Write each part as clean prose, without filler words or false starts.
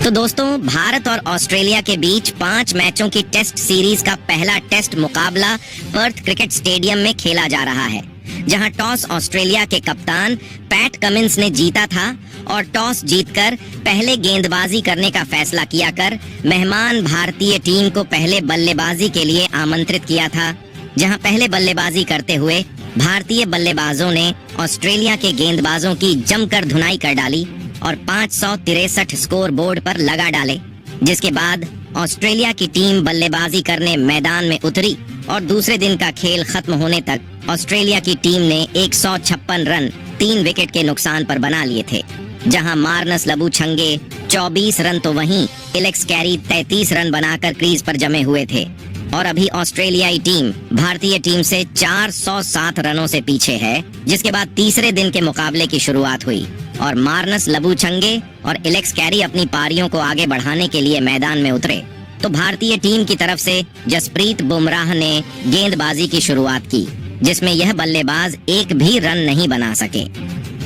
तो दोस्तों, भारत और ऑस्ट्रेलिया के बीच 5 मैचों की टेस्ट सीरीज का पहला टेस्ट मुकाबला पर्थ क्रिकेट स्टेडियम में खेला जा रहा है, जहां टॉस ऑस्ट्रेलिया के कप्तान पैट कमिंस ने जीता था और टॉस जीतकर पहले गेंदबाजी करने का फैसला किया कर मेहमान भारतीय टीम को पहले बल्लेबाजी के लिए आमंत्रित किया था। जहां पहले बल्लेबाजी करते हुए भारतीय बल्लेबाजों ने ऑस्ट्रेलिया के गेंदबाजों की जमकर धुनाई कर डाली और 563 स्कोर बोर्ड पर लगा डाले, जिसके बाद ऑस्ट्रेलिया की टीम बल्लेबाजी करने मैदान में उतरी और दूसरे दिन का खेल खत्म होने तक ऑस्ट्रेलिया की टीम ने 156 रन 3 विकेट के नुकसान पर बना लिए थे। जहां मार्नस लबूछंगे 24 रन तो वहीं एलेक्स कैरी 33 रन बनाकर क्रीज पर जमे हुए थे और अभी ऑस्ट्रेलियाई टीम भारतीय टीम से 407 रनों से पीछे है। जिसके बाद तीसरे दिन के मुकाबले की शुरुआत हुई और मार्नस लबूछंगे और एलेक्स कैरी अपनी पारियों को आगे बढ़ाने के लिए मैदान में उतरे तो भारतीय टीम की तरफ से जसप्रीत बुमराह ने गेंदबाजी की शुरुआत की, जिसमें यह बल्लेबाज एक भी रन नहीं बना सके।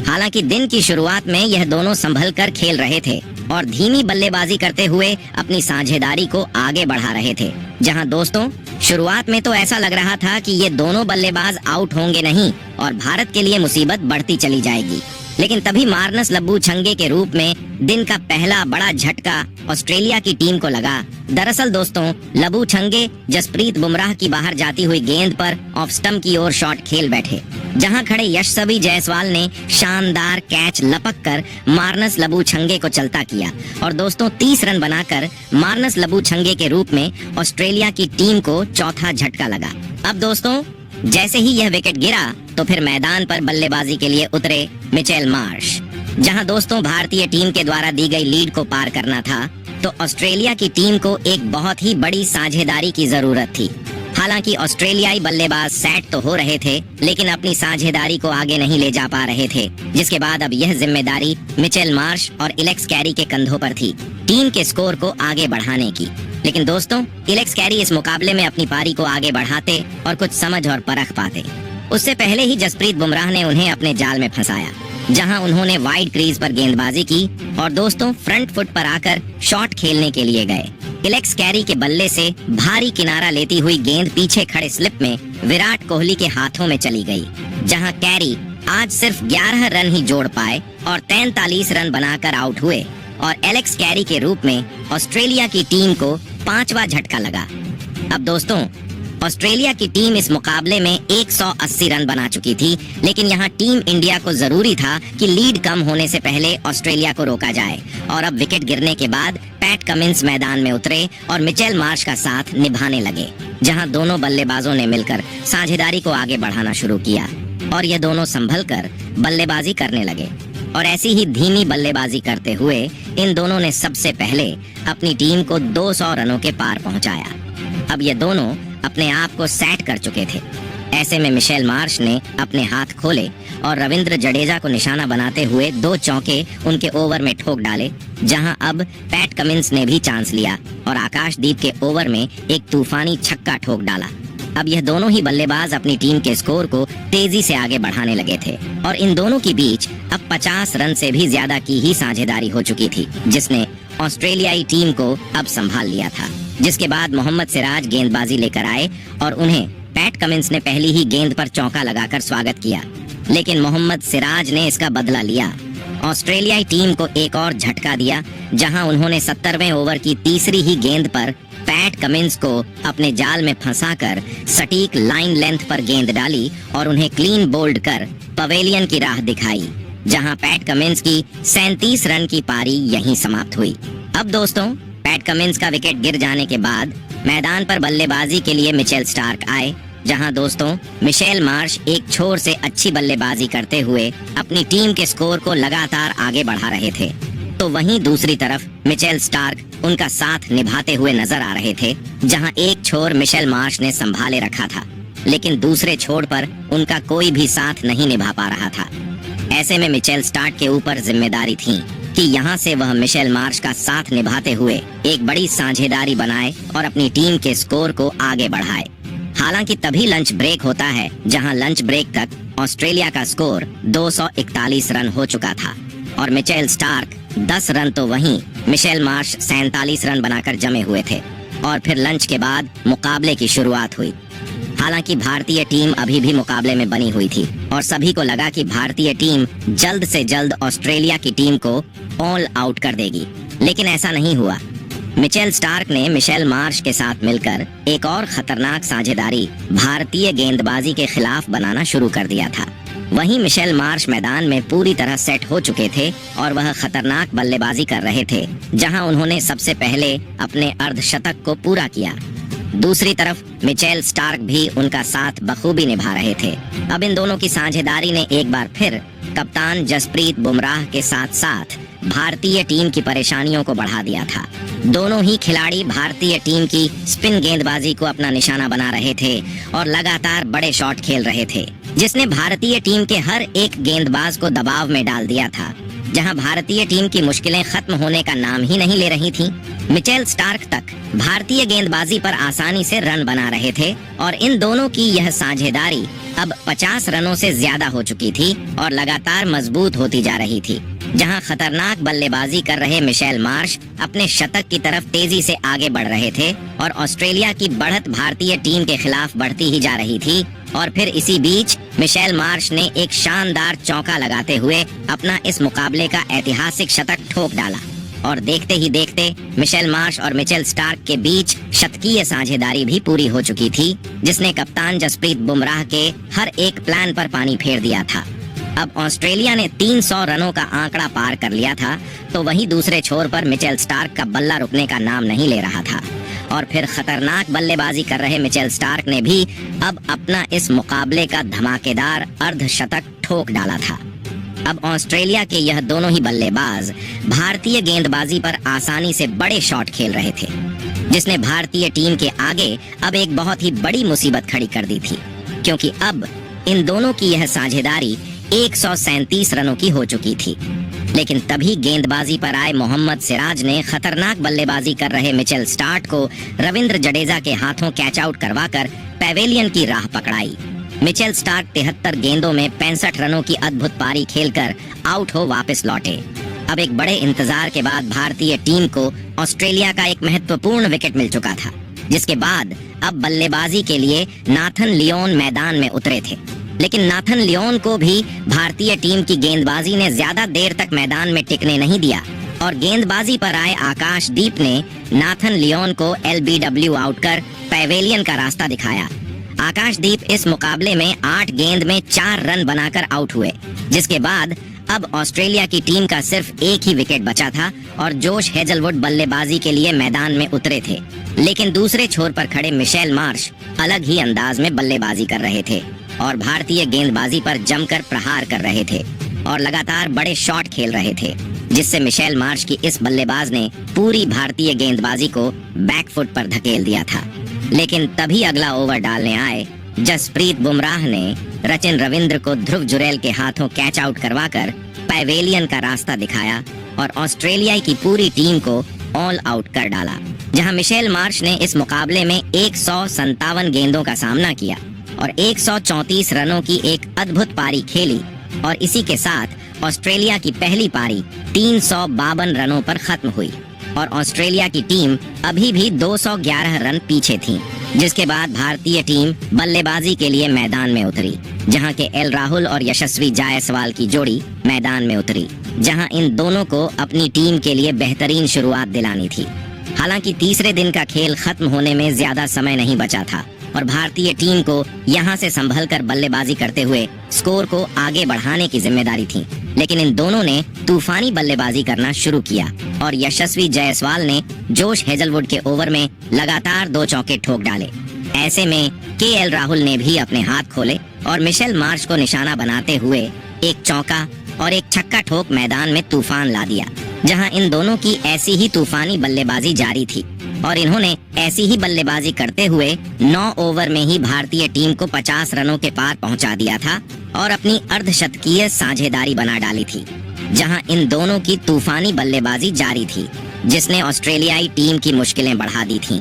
हालांकि दिन की शुरुआत में यह दोनों संभल कर खेल रहे थे और धीमी बल्लेबाजी करते हुए अपनी साझेदारी को आगे बढ़ा रहे थे। जहां दोस्तों, शुरुआत में तो ऐसा लग रहा था कि ये दोनों बल्लेबाज आउट होंगे नहीं और भारत के लिए मुसीबत बढ़ती चली जाएगी, लेकिन तभी मार्नस लबूछंगे के रूप में दिन का पहला बड़ा झटका ऑस्ट्रेलिया की टीम को लगा। दरअसल दोस्तों, लबूछंगे जसप्रीत बुमराह की बाहर जाती हुई गेंद पर ऑफ स्टंप की ओर शॉट खेल बैठे, जहां खड़े यशस्वी जायसवाल ने शानदार कैच लपक कर मार्नस लबूछंगे को चलता किया और दोस्तों 30 रन बनाकर मार्नस लबूछंगे के रूप में ऑस्ट्रेलिया की टीम को चौथा झटका लगा। अब दोस्तों, जैसे ही यह विकेट गिरा तो फिर मैदान पर बल्लेबाजी के लिए उतरे मिचेल मार्श। जहां दोस्तों भारतीय टीम के द्वारा दी गई लीड को पार करना था तो ऑस्ट्रेलिया की टीम को एक बहुत ही बड़ी साझेदारी की जरूरत थी। हालांकि ऑस्ट्रेलियाई बल्लेबाज सेट तो हो रहे थे, लेकिन अपनी साझेदारी को आगे नहीं ले जा पा रहे थे, जिसके बाद अब यह जिम्मेदारी मिचेल मार्श और एलेक्स कैरी के कंधों पर थी टीम के स्कोर को आगे बढ़ाने की। लेकिन दोस्तों, एलेक्स कैरी इस मुकाबले में अपनी पारी को आगे बढ़ाते और कुछ समझ और परख पाते। उससे पहले ही जसप्रीत बुमराह ने उन्हें अपने जाल में फंसाया, जहां उन्होंने वाइड क्रीज पर गेंदबाजी की और दोस्तों फ्रंट फुट पर आकर शॉट खेलने के लिए गए। एलेक्स कैरी के बल्ले से भारी किनारा लेती हुई गेंद पीछे खड़े स्लिप में विराट कोहली के हाथों में चली गई, जहां कैरी आज सिर्फ 11 रन ही जोड़ पाए और 43 रन बनाकर आउट हुए और एलेक्स कैरी के रूप में ऑस्ट्रेलिया की टीम को 5वां झटका लगा। अब दोस्तों, ऑस्ट्रेलिया की टीम इस मुकाबले में 180 रन बना चुकी थी, लेकिन यहाँ टीम इंडिया को जरूरी था कि लीड कम होने से पहले ऑस्ट्रेलिया को रोका जाए और अब विकेट गिरने के बाद पैट कमिंस मैदान में उतरे और मिचेल मार्श का साथ निभाने लगे, जहां दोनों बल्लेबाजों ने मिलकर साझेदारी को आगे बढ़ाना शुरू किया और ये दोनों संभल कर बल्लेबाजी करने लगे और ऐसी ही धीमी बल्लेबाजी करते हुए इन दोनों ने सबसे पहले अपनी टीम को 200 रनों के पार पहुंचाया। अब ये दोनों अपने आप को सेट कर चुके थे। ऐसे में मिचेल मार्श ने अपने हाथ खोले और रविंद्र जडेजा को निशाना बनाते हुए 2 चौके उनके ओवर में ठोक डाले, जहां अब पैट कमिंस ने भी चांस लिया और आकाशदीप के ओवर में एक तूफानी छक्का ठोक डाला। अब यह दोनों ही बल्लेबाज अपनी टीम के स्कोर को तेजी से आगे बढ़ाने लगे थे और इन दोनों के बीच अब 50 रन से भी ज्यादा की ही साझेदारी हो चुकी थी, जिसने ऑस्ट्रेलियाई टीम को अब संभाल लिया था। जिसके बाद मोहम्मद सिराज गेंदबाजी लेकर आए और उन्हें पैट कमिंस ने पहली ही गेंद पर चौका लगाकर स्वागत किया, लेकिन मोहम्मद सिराज ने इसका बदला लिया। ऑस्ट्रेलियाई टीम को एक और झटका दिया, जहां उन्होंने 70वें ओवर की तीसरी ही गेंद पर पैट कमिंस को अपने जाल में फंसाकर सटीक लाइन लेंथ पर गेंद डाली और उन्हें क्लीन बोल्ड कर पवेलियन की राह दिखाई, जहां पैट कमिंस की 37 रन की पारी यहीं समाप्त हुई। अब दोस्तों, पैट कमिंस का विकेट गिर जाने के बाद मैदान पर बल्लेबाजी के लिए मिचेल स्टार्क आए, जहां दोस्तों मिचेल मार्श एक छोर से अच्छी बल्लेबाजी करते हुए अपनी टीम के स्कोर को लगातार आगे बढ़ा रहे थे, तो वहीं दूसरी तरफ मिचेल स्टार्क उनका साथ निभाते हुए नजर आ रहे थे, जहां एक छोर मिचेल मार्श ने संभाले रखा था, लेकिन दूसरे छोर पर उनका कोई भी साथ नहीं निभा पा रहा था। ऐसे में मिचेल स्टार्क के ऊपर जिम्मेदारी थी कि यहाँ से वह मिचेल मार्श का साथ निभाते हुए एक बड़ी साझेदारी बनाए और अपनी टीम के स्कोर को आगे बढ़ाए। हालांकि तभी लंच ब्रेक होता है, जहां लंच ब्रेक तक ऑस्ट्रेलिया का स्कोर 241 रन हो चुका था और मिचेल स्टार्क 10 रन तो वहीं मिशेल मार्श 47 रन बनाकर जमे हुए थे। और फिर लंच के बाद मुकाबले की शुरुआत हुई। हालांकि भारतीय टीम अभी भी मुकाबले में बनी हुई थी और सभी को लगा कि भारतीय टीम जल्द से जल्द ऑस्ट्रेलिया की टीम को ऑल आउट कर देगी, लेकिन ऐसा नहीं हुआ। मिचेल स्टार्क ने मिशेल मार्श के साथ मिलकर एक और खतरनाक साझेदारी भारतीय गेंदबाजी के खिलाफ बनाना शुरू कर दिया था। वहीं मिशेल मार्श मैदान में पूरी तरह सेट हो चुके थे और वह खतरनाक बल्लेबाजी कर रहे थे, जहां उन्होंने सबसे पहले अपने अर्धशतक को पूरा किया। दूसरी तरफ मिचेल स्टार्क भी उनका साथ बखूबी निभा रहे थे। अब इन दोनों की साझेदारी ने एक बार फिर कप्तान जसप्रीत बुमराह के साथ साथ भारतीय टीम की परेशानियों को बढ़ा दिया था। दोनों ही खिलाड़ी भारतीय टीम की स्पिन गेंदबाजी को अपना निशाना बना रहे थे और लगातार बड़े शॉट खेल रहे थे, जिसने भारतीय टीम के हर एक गेंदबाज को दबाव में डाल दिया था। जहां भारतीय टीम की मुश्किलें खत्म होने का नाम ही नहीं ले रही थीं, मिचेल स्टार्क तक भारतीय गेंदबाजी पर आसानी से रन बना रहे थे और इन दोनों की यह साझेदारी अब 50 रनों से ज्यादा हो चुकी थी और लगातार मजबूत होती जा रही थी। जहां खतरनाक बल्लेबाजी कर रहे मिशेल मार्श अपने शतक की तरफ तेजी से आगे बढ़ रहे थे और ऑस्ट्रेलिया की बढ़त भारतीय टीम के खिलाफ बढ़ती ही जा रही थी। और फिर इसी बीच मिशेल मार्श ने एक शानदार चौका लगाते हुए अपना इस मुकाबले का ऐतिहासिक शतक ठोक डाला और देखते ही देखते मिशेल मार्श और मिचेल स्टार्क के बीच शतकीय साझेदारी भी पूरी हो चुकी थी, जिसने कप्तान जसप्रीत बुमराह के हर एक प्लान पर पानी फेर दिया था। अब ऑस्ट्रेलिया ने 300 रनों का आंकड़ा पार कर लिया था, तो वहीं दूसरे छोर पर मिचेल स्टार्क का बल्ला रुकने का नाम नहीं ले रहा था और फिर खतरनाक बल्लेबाजी कर रहे मिचेल स्टार्क ने भी अब अपना इस मुकाबले का धमाकेदार अर्धशतक ठोक डाला था। अब ऑस्ट्रेलिया के यह दोनों ही बल्लेबाज भारतीय गेंदबाजी पर आसानी से बड़े शॉट खेल रहे थे, जिसने भारतीय टीम के आगे अब एक बहुत ही बड़ी मुसीबत खड़ी कर दी थी, क्योंकि अब इन दोनों की यह साझेदारी 137 रनों की हो चुकी थी। लेकिन तभी गेंदबाजी पर आए मोहम्मद सिराज ने खतरनाक बल्लेबाजी कर रहे मिचेल स्टार्क को रविंद्र जडेजा के हाथों कैच आउट करवाकर पैवेलियन की राह पकड़ाई। मिचेल स्टार्क 73 गेंदों में 65 रनों की अद्भुत पारी खेलकर आउट हो वापस लौटे। अब एक बड़े इंतजार के बाद भारतीय टीम को ऑस्ट्रेलिया का एक महत्वपूर्ण विकेट मिल चुका था, जिसके बाद अब बल्लेबाजी के लिए नाथन लियोन मैदान में उतरे थे। लेकिन नाथन लियोन को भी भारतीय टीम की गेंदबाजी ने ज्यादा देर तक मैदान में टिकने नहीं दिया और गेंदबाजी पर आए आकाशदीप ने नाथन लियोन को एलबीडब्ल्यू आउट कर पैवेलियन का रास्ता दिखाया। आकाशदीप इस मुकाबले में 8 गेंद में 4 रन बनाकर आउट हुए, जिसके बाद अब ऑस्ट्रेलिया की टीम का सिर्फ एक ही विकेट बचा था और जोश हेजलवुड बल्लेबाजी के लिए मैदान में उतरे थे। लेकिन दूसरे छोर पर खड़े मिशेल मार्श अलग ही अंदाज में बल्लेबाजी कर रहे थे और भारतीय गेंदबाजी पर जमकर प्रहार कर रहे थे और लगातार बड़े शॉट खेल रहे थे, जिससे मिशेल मार्श की इस बल्लेबाज ने पूरी भारतीय गेंदबाजी को बैकफुट पर धकेल दिया था। लेकिन तभी अगला ओवर डालने आए जसप्रीत बुमराह ने रचिन रविंद्र को ध्रुव जुरैल के हाथों कैच आउट करवाकर पैवेलियन का रास्ता दिखाया और ऑस्ट्रेलिया की पूरी टीम को ऑल आउट कर डाला। जहां मिशेल मार्श ने इस मुकाबले में 157 गेंदों का सामना किया और 134 रनों की एक अद्भुत पारी खेली और इसी के साथ ऑस्ट्रेलिया की पहली पारी 352 रनों पर खत्म हुई और ऑस्ट्रेलिया की टीम अभी भी 211 रन पीछे थी। जिसके बाद भारतीय टीम बल्लेबाजी के लिए मैदान में उतरी, जहां के एल राहुल और यशस्वी जायसवाल की जोड़ी मैदान में उतरी, जहां इन दोनों को अपनी टीम के लिए बेहतरीन शुरुआत दिलानी थी। हालांकि तीसरे दिन का खेल खत्म होने में ज्यादा समय नहीं बचा था और भारतीय टीम को यहां से संभलकर बल्लेबाजी करते हुए स्कोर को आगे बढ़ाने की जिम्मेदारी थी। लेकिन इन दोनों ने तूफानी बल्लेबाजी करना शुरू किया और यशस्वी जायसवाल ने जोश हेजलवुड के ओवर में लगातार 2 चौके ठोक डाले। ऐसे में केएल राहुल ने भी अपने हाथ खोले और मिशेल मार्श को निशाना बनाते हुए एक चौका और एक छक्का ठोक मैदान में तूफान ला दिया, जहां इन दोनों की ऐसी ही तूफानी बल्लेबाजी जारी थी और इन्होंने ऐसी ही बल्लेबाजी करते हुए 9 ओवर में ही भारतीय टीम को 50 रनों के पार पहुंचा दिया था और अपनी अर्धशतकीय साझेदारी बना डाली थी, जहां इन दोनों की तूफानी बल्लेबाजी जारी थी, जिसने ऑस्ट्रेलियाई टीम की मुश्किलें बढ़ा दी थीं।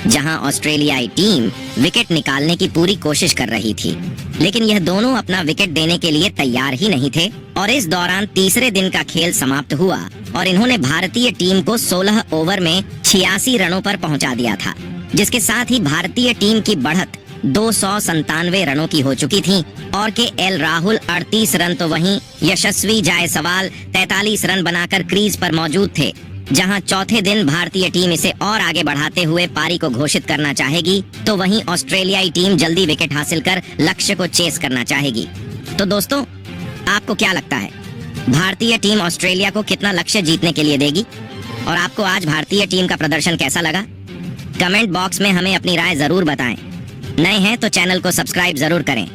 जहां ऑस्ट्रेलियाई टीम विकेट निकालने की पूरी कोशिश कर रही थी, लेकिन यह दोनों अपना विकेट देने के लिए तैयार ही नहीं थे और इस दौरान तीसरे दिन का खेल समाप्त हुआ और इन्होंने भारतीय टीम को 16 ओवर में 86 रनों पर पहुंचा दिया था, जिसके साथ ही भारतीय टीम की बढ़त 297 रनों की हो चुकी थी और के एल राहुल 38 रन तो वहीं यशस्वी जायसवाल 43 रन बनाकर क्रीज पर मौजूद थे। जहां चौथे दिन भारतीय टीम इसे और आगे बढ़ाते हुए पारी को घोषित करना चाहेगी, तो वहीं ऑस्ट्रेलियाई टीम जल्दी विकेट हासिल कर लक्ष्य को चेस करना चाहेगी। तो दोस्तों, आपको क्या लगता है, भारतीय टीम ऑस्ट्रेलिया को कितना लक्ष्य जीतने के लिए देगी? और आपको आज भारतीय टीम का प्रदर्शन कैसा लगा? कमेंट बॉक्स में हमें अपनी राय जरूर बताएं। नए हैं तो चैनल को सब्सक्राइब जरूर करें।